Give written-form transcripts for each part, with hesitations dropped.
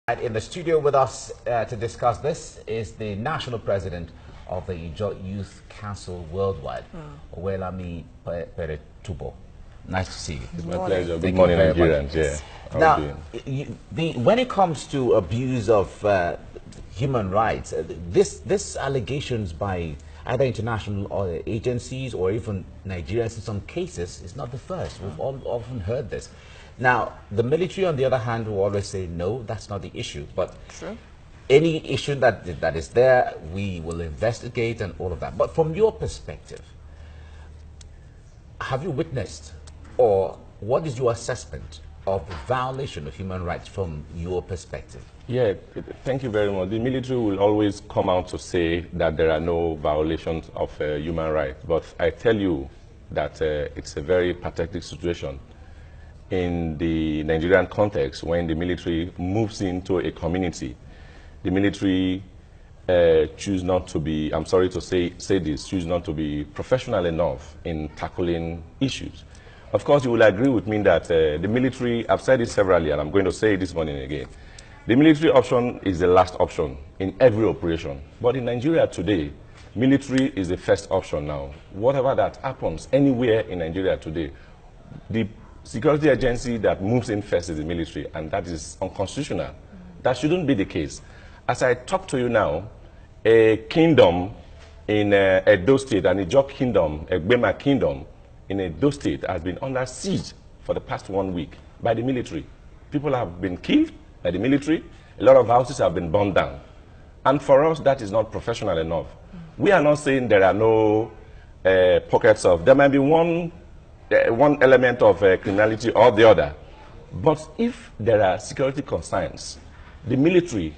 In the studio with us to discuss this is the national president of the Youth Council Worldwide, Owelami Peretubo. Nice to see you. It's my pleasure. Good morning, Nigerians. Yeah. Now, when it comes to abuse of human rights, this allegations by either international or agencies or even Nigerians in some cases is not the first. We've all often heard this. Now, the military, on the other hand, will always say, no, that's not the issue. But any issue that is there, we will investigate and all of that. But from your perspective, have you witnessed, or what is your assessment of the violation of human rights from your perspective? Yeah, thank you very much. The military will always come out to say that there are no violations of human rights. But I tell you that it's a very pathetic situation in the Nigerian context when the military moves into a community. The military choose not to be, I'm sorry to say this, choose not to be professional enough in tackling issues. Of course, you will agree with me that the military, I've said it severally, and I'm going to say it this morning again, the military option is the last option in every operation. But in Nigeria today, military is the first option now. Whatever that happens anywhere in Nigeria today, the security agency that moves in first is the military, and that is unconstitutional. That shouldn't be the case. As I talk to you now, a kingdom in Edo State, an Ijaw kingdom, a Gbema kingdom in Edo State has been under siege for the past 1 week by the military. People have been killed by the military. A lot of houses have been burned down. And for us, that is not professional enough. We are not saying there are no pockets of, there might be one element of criminality or the other. But if there are security concerns, the military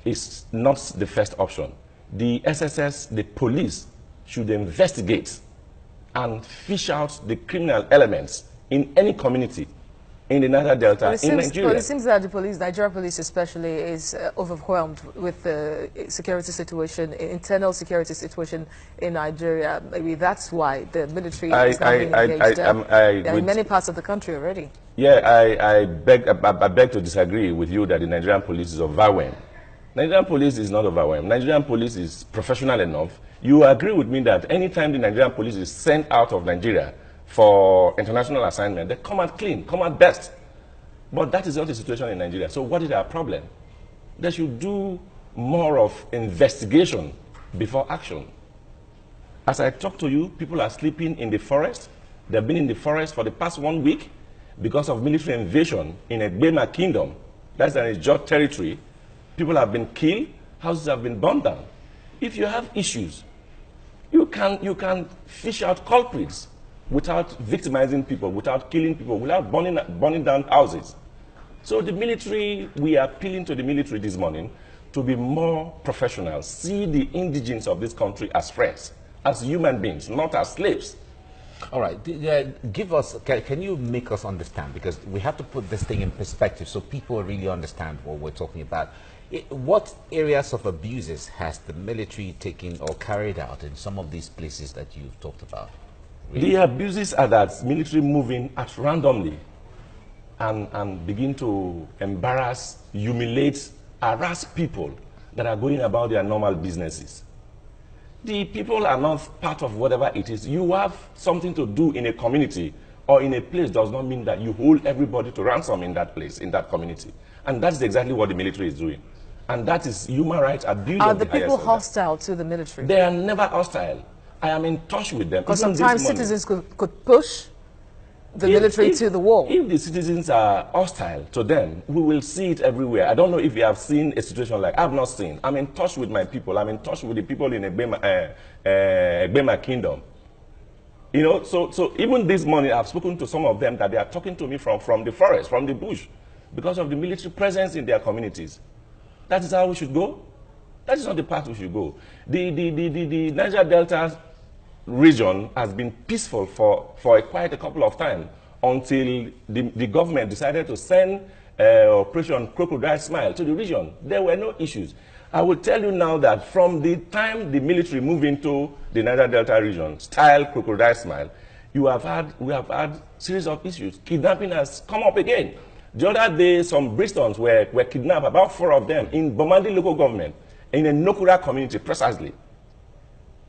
is not the first option. The SSS, the police, should investigate and fish out the criminal elements in any community in the Niger Delta, in Nigeria. But it seems that the police, Nigeria police especially, is overwhelmed with the security situation, internal security situation in Nigeria. Maybe that's why the military is not being engaged in many parts of the country already. Yeah, I beg to disagree with you that the Nigerian police is overwhelmed. Nigerian police is not overwhelmed. Nigerian police is professional enough. You agree with me that anytime the Nigerian police is sent out of Nigeria for international assignment, they come out clean, come out best. But that is not the situation in Nigeria. So what is our problem? They should do more of investigation before action. As I talk to you, people are sleeping in the forest. They've been in the forest for the past 1 week because of military invasion in a Gbema kingdom. That's an Ijaw territory. People have been killed. Houses have been burned down. If you have issues, you can fish out culprits without victimizing people, without killing people, without burning down houses. So the military, we are appealing to the military this morning to be more professional, see the indigents of this country as friends, as human beings, not as slaves. All right, give us, can you make us understand, because we have to put this thing in perspective so people really understand what we're talking about. What areas of abuses has the military taken or carried out in some of these places that you've talked about? The abuses are that military moving at randomly and begin to embarrass, humiliate, harass people that are going about their normal businesses. The people are not part of whatever it is. You have something to do in a community or in a place does not mean that you hold everybody to ransom in that place, in that community. And that's exactly what the military is doing. And that is human rights abuse. Are the people hostile to the military? They are never hostile. I am in touch with them. Because sometimes citizens could push the military to the wall. If the citizens are hostile to them, we will see it everywhere. I don't know if you have seen a situation like, I've not seen. I'm in touch with my people. I'm in touch with the people in Gbema Kingdom. You know, so even this morning, I've spoken to some of them that they are talking to me from the forest, from the bush, because of the military presence in their communities. That is how we should go. That is not the path we should go. The Niger Delta region has been peaceful for quite a couple of times until the government decided to send Operation Crocodile Smile to the region. There were no issues. I will tell you now that from the time the military moved into the Niger Delta region, style Crocodile Smile, we have had series of issues. Kidnapping has come up again. The other day, some Bristons were kidnapped, about 4 of them, in Bomandi local government, in a Nokura community, precisely.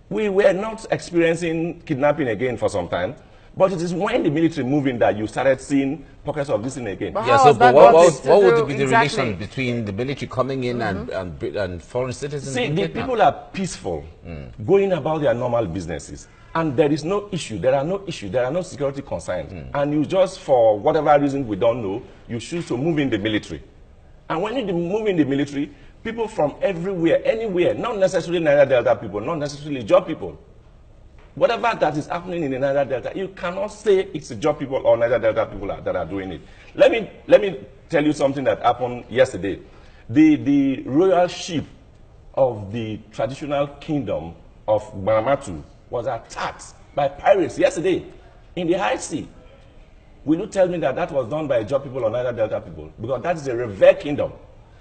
We were not experiencing kidnapping again for some time, but it is when the military moved in that you started seeing pockets of this thing again. But what would be the relation between the military coming in and foreign citizens? See, the people are peaceful, going about their normal businesses. And there is no issue, there are no issues, there are no security concerns. And you just, for whatever reason we don't know, you choose to move in the military. And when you move in the military, people from everywhere, anywhere, not necessarily Niger Delta people, not necessarily job people. Whatever that is happening in the Niger Delta, you cannot say it's the job people or Niger Delta people that are doing it. Let me tell you something that happened yesterday. The royal ship of the traditional kingdom of Gbanamatu was attacked by pirates yesterday in the high sea. Will you tell me that that was done by job people or Niger Delta people? Because that is a revered kingdom.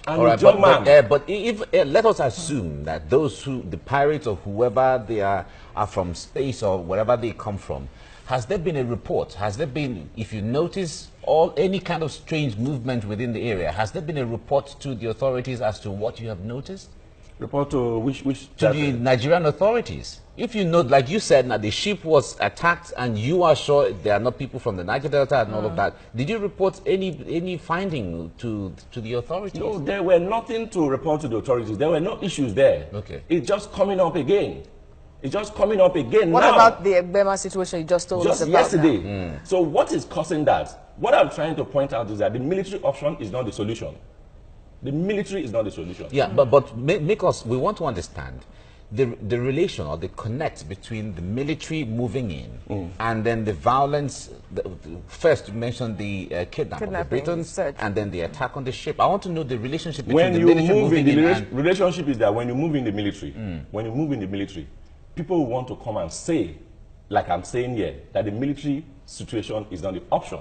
And right, but if let us assume that those the pirates or whoever they are from space or wherever they come from, has there been a report? Has there been, if you notice any kind of strange movement within the area, has there been a report to the authorities as to what you have noticed? Report to which to the Nigerian authorities. If you know, like you said, now the ship was attacked and you are sure there are not people from the Niger Delta and all of that, did you report any finding to the authorities? No, there were nothing to report to the authorities. There were no issues there. Okay. It's just coming up again. It's just coming up again what now. What about the Egbema situation you just told us about yesterday. So what is causing that? What I'm trying to point out is that the military option is not the solution. The military is not the solution. Yeah, but we want to understand the relation or the connect between the military moving in and then the violence. First, you mentioned the kidnapping of the Britons and then the attack on the ship. I want to know the relationship between the military moving in. The relationship is that when you move in the military, people want to come and say, like I'm saying here, that the military situation is not the option.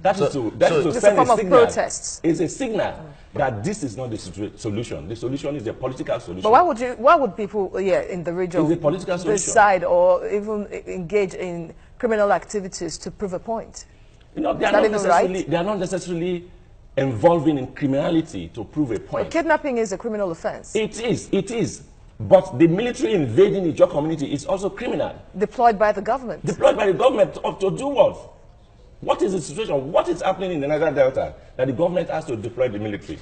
That is to send a signal. Protests. It's a signal that this is not the solution. The solution is a political solution. But why would people in the region decide or even engage in criminal activities to prove a point? You know, they are not necessarily involving in criminality to prove a point. But kidnapping is a criminal offense. It is. But the military invading the Ijaw community is also criminal. Deployed by the government. Deployed by the government to do what? What is the situation? What is happening in the Niger Delta that the government has to deploy the military?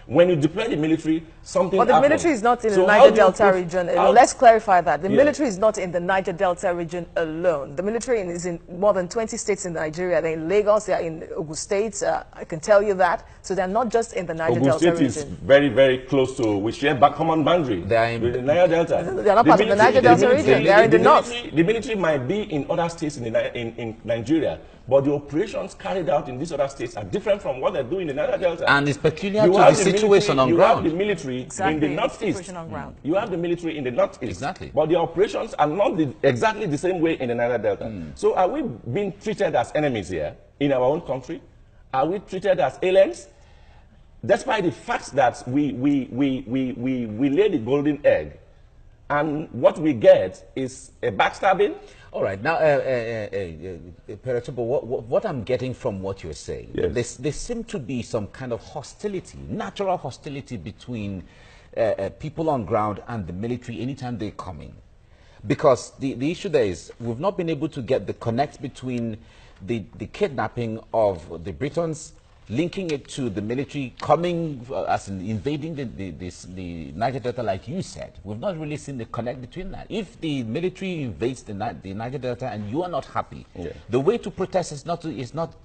When you deploy the military, something happens. But the military is not in the Niger Delta region. Let's clarify that. The military is not in the Niger Delta region alone. The military is in more than 20 states in Nigeria. They're in Lagos, they're in Ogun State. I can tell you that. So they're not just in the Niger Delta region. Ogun State is very, very close to, we share back common boundary with the Niger Delta. They're not part of the Niger Delta region. They're in the north. The military might be in other states in Nigeria, but the operations carried out in these other states are different from what they do in the Niger Delta. And it's peculiar to the situation on ground. You have the military in the northeast. You have the military in the northeast. Exactly. But the operations are not exactly the same way in the Niger Delta. So are we being treated as enemies here in our own country? Are we treated as aliens? Despite the fact that we lay the golden egg, and what we get is a backstabbing. All right. Now, what I'm getting from what you're saying, there seems to be some kind of hostility, natural hostility between people on ground and the military anytime they come in. Because the issue there is we've not been able to get the connect between the kidnapping of the Britons, linking it to the military coming as in invading the Niger Delta, like you said. We've not really seen the connect between that. If the military invades the Niger Delta and you are not happy, the way to protest is not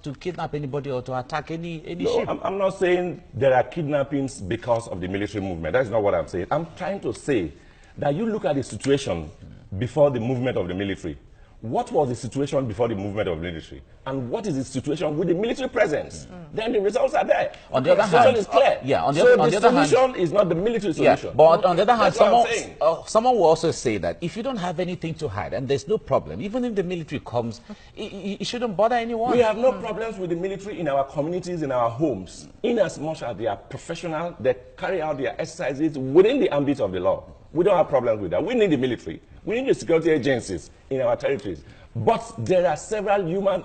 to kidnap anybody or to attack any ship. I'm not saying there are kidnappings because of the military movement. That's not what I'm saying. I'm trying to say that you look at the situation before the movement of the military. What was the situation before the movement of the military? And what is the situation with the military presence? Then the results are there. On the other hand, is clear. The solution is not the military solution. But on the other hand, someone will also say that if you don't have anything to hide and there's no problem, even if the military comes, it shouldn't bother anyone. We have no problems with the military in our communities, in our homes, in as much as they are professional, they carry out their exercises within the ambit of the law. We don't have problems with that. We need the military. We need the security agencies in our territories. But there are several human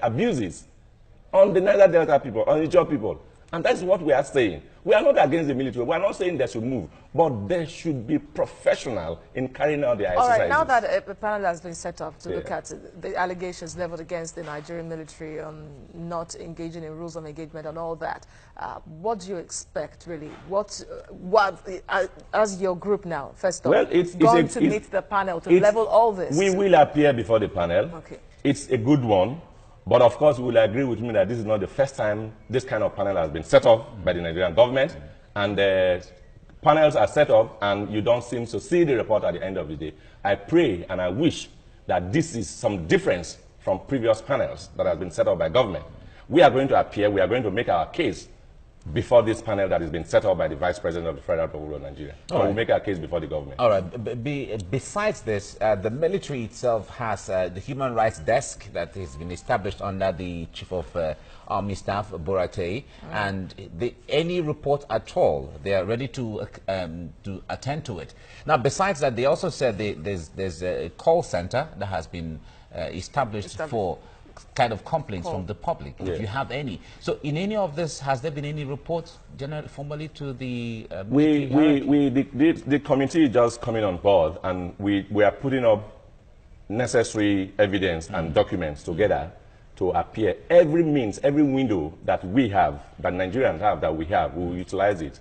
abuses on the Niger Delta people, on the job people. And that's what we are saying. We are not against the military. We are not saying they should move, but they should be professional in carrying out their exercises. All right, now that a panel has been set up to look at the allegations leveled against the Nigerian military on not engaging in rules of engagement and all that, what do you expect, really? What as your group now, first off, going to meet the panel to level all this? We will appear before the panel. Okay. It's a good one. But of course, you will agree with me that this is not the first time this kind of panel has been set up by the Nigerian government. And panels are set up, and you don't seem to see the report at the end of the day. I pray and I wish that this is some difference from previous panels that have been set up by government. We are going to appear, we are going to make our case before this panel that has been set up by the Vice President of the Federal Republic of Nigeria. So we'll make our case before the government. All right. Besides this, the military itself has the Human Rights Desk that has been established under the Chief of Army Staff, BURATAI, and any report at all, they are ready to attend to it. Now, besides that, they also said there's a call center that has been established for kind of complaints from the public, if you have any. So in any of this, has there been any reports generally formally to the the committee is just coming on board, and we are putting up necessary evidence and documents together to appear. Every means, every window that we have, that Nigerians have, that we have, we will utilize it.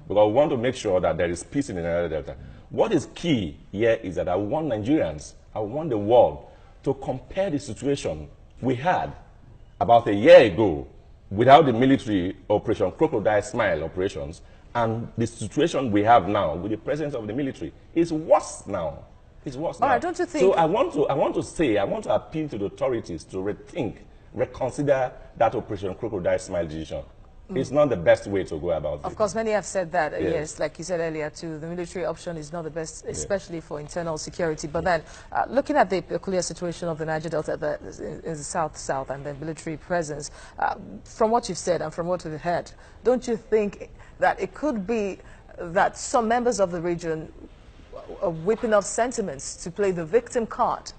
Because we want to make sure that there is peace in the Niger Delta. What is key here is that I want Nigerians, I want the world to compare the situation we had about a year ago without the military operation, Crocodile Smile operations, and the situation we have now with the presence of the military is worse now. It's worse now. All right, don't you think? So I want to appeal to the authorities to rethink, reconsider that Operation Crocodile Smile decision. It's not the best way to go about it. Of course, many have said that, yes, like you said earlier, too, the military option is not the best, especially for internal security. But then, looking at the peculiar situation of the Niger Delta in the south, and the military presence, from what you've said and from what we've heard, don't you think that it could be that some members of the region are whipping up sentiments to play the victim card,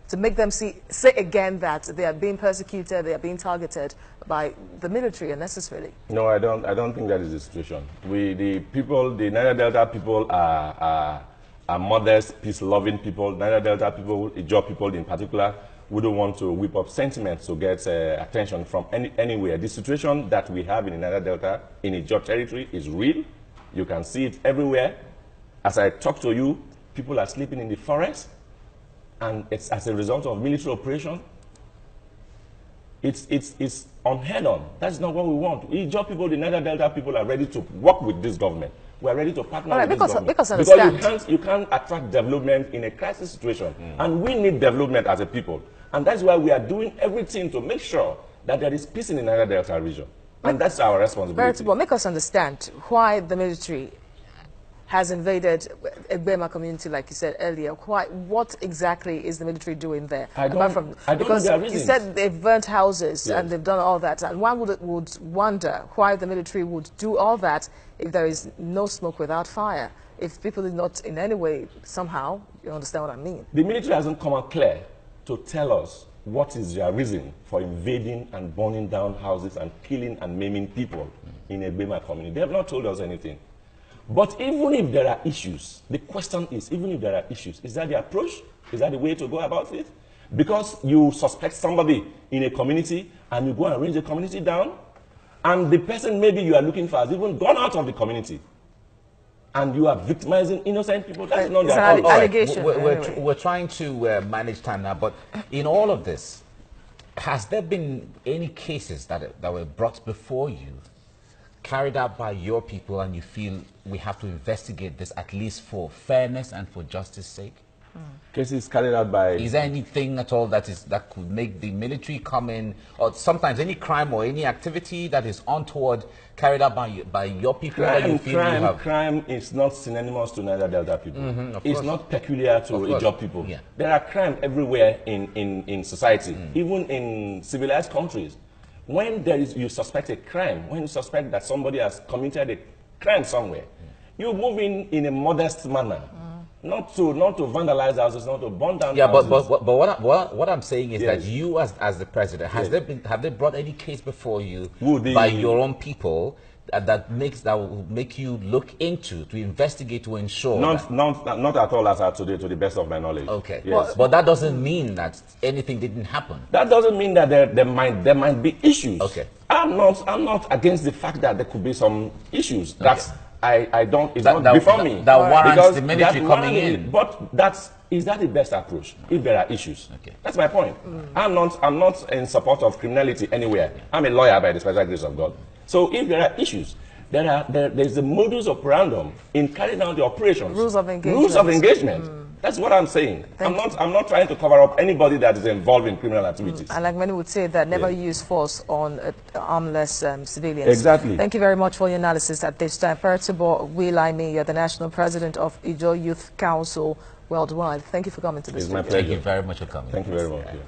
to make them say again that they are being persecuted, they are being targeted by the military unnecessarily? No, I don't think that is the situation. The Niger Delta people are modest, peace-loving people. Niger Delta people, Ijaw people in particular, we don't want to whip up sentiments to get attention from anywhere. The situation that we have in the Niger Delta in Ijaw territory is real. You can see it everywhere. As I talk to you, people are sleeping in the forest, and it's as a result of military operation. It's unheard of. That's not what we want. Ijaw people, the Niger Delta people are ready to work with this government. We are ready to partner with this government. Because you can't attract development in a crisis situation. And we need development as a people. And that's why we are doing everything to make sure that there is peace in the Niger Delta region. And that's our responsibility. But make us understand why the military has invaded Egbema community, like you said earlier. What exactly is the military doing there? Because you said they've burnt houses and they've done all that, and one would wonder why the military would do all that if there is no smoke without fire. If people did not in any way, somehow, you understand what I mean? The military hasn't come out clear to tell us what is their reason for invading and burning down houses and killing and maiming people in Egbema community. They have not told us anything. But even if there are issues, the question is, even if there are issues, is that the approach? Is that the way to go about it? Because you suspect somebody in a community and you go and raise the community down, and the person maybe you are looking for has even gone out of the community, and you are victimizing innocent people. That's not the allegation. We're trying to manage time now, but in all of this, has there been any cases that were brought before you, carried out by your people, and you feel we have to investigate this at least for fairness and for justice's sake? Cases carried out by... Is there anything at all that could make the military come in, or sometimes any crime or any activity that is untoward carried out by your people? Crime is not synonymous to Niger Delta people. It's not peculiar to Ijaw people. Yeah. There are crime everywhere in society, even in civilized countries. When you suspect a crime, when you suspect that somebody has committed a crime somewhere, you move in a modest manner not to vandalize houses, not to burn down houses. But what I'm saying is that you, as the president, have they brought any case before you by your own people that will make you look into, to investigate, to ensure? Not at all, as of today, to the best of my knowledge. Okay. Yes. But that doesn't mean that anything didn't happen. That doesn't mean that there might be issues. Okay. I'm not against the fact that there could be some issues. That's I don't. It's not before me. That warrants the military coming in. But is that the best approach? If there are issues, that's my point. I'm not in support of criminality anywhere. I'm a lawyer by the special grace of God. So if there are issues, there's a modus operandum in carrying out the operations. Rules of engagement. Rules of engagement. That's what I'm saying. I'm not trying to cover up anybody that is involved in criminal activities. And like many would say, that never use force on armless civilians. Exactly. Thank you very much for your analysis at this time. Pertibo Wilaimi, you're the National President of Ijaw Youth Council Worldwide. Thank you for coming to this. It's my pleasure. Thank you very much for coming. Thank you very much. Yeah.